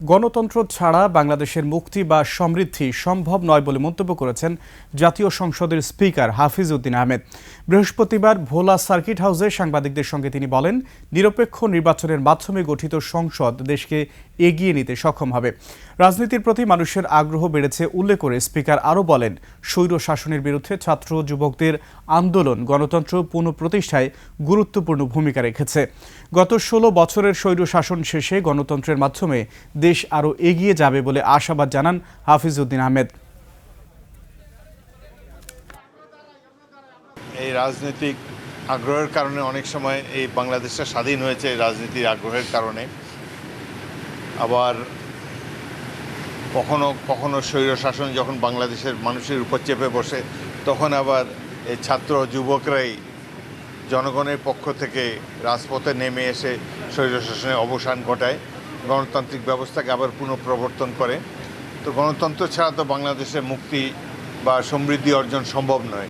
গণতন্ত্র ছাড়া বাংলাদেশের মুক্তি বা সমৃদ্ধি সম্ভব নয় বলে মন্তব্য করেছেন জাতীয় সংসদের স্পিকার হাফিজ উদ্দিন আহমেদ। বৃহস্পতিবার ভোলা সার্কিট হাউসে সাংবাদিকদের সঙ্গে তিনি বলেন, নিরপেক্ষ নির্বাচনের মাধ্যমে গঠিত সংসদ দেশকে এগিয়ে নিতে সক্ষম হবে। রাজনীতির প্রতি মানুষের আগ্রহ বেড়েছে উল্লেখ করে স্পিকার আরও বলেন, স্বৈর শাসনের বিরুদ্ধে ছাত্র যুবকদের আন্দোলন গণতন্ত্র পুনঃপ্রতিষ্ঠায় গুরুত্বপূর্ণ ভূমিকা রেখেছে। গত ১৬ বছরের স্বৈর শাসন শেষে গণতন্ত্রের মাধ্যমে দেশ আরও এগিয়ে যাবে বলে আশাবাদ জানান হাফিজ উদ্দিন আহমেদ। এই রাজনৈতিক আগ্রহের কারণে অনেক সময় এই বাংলাদেশটা স্বাধীন হয়েছে রাজনীতির আগ্রহের কারণে। আবার কখনো কখনো স্বৈর শাসন যখন বাংলাদেশের মানুষের উপর চেপে বসে, তখন আবার এই ছাত্র যুবকরাই জনগণের পক্ষ থেকে রাজপথে নেমে এসে স্বৈর শাসনের অবসান ঘটায়, গণতান্ত্রিক ব্যবস্থাকে আবার পুনঃপ্রবর্তন করে। তো গণতন্ত্র ছাড়া তো বাংলাদেশের মুক্তি বা সমৃদ্ধি অর্জন সম্ভব নয়।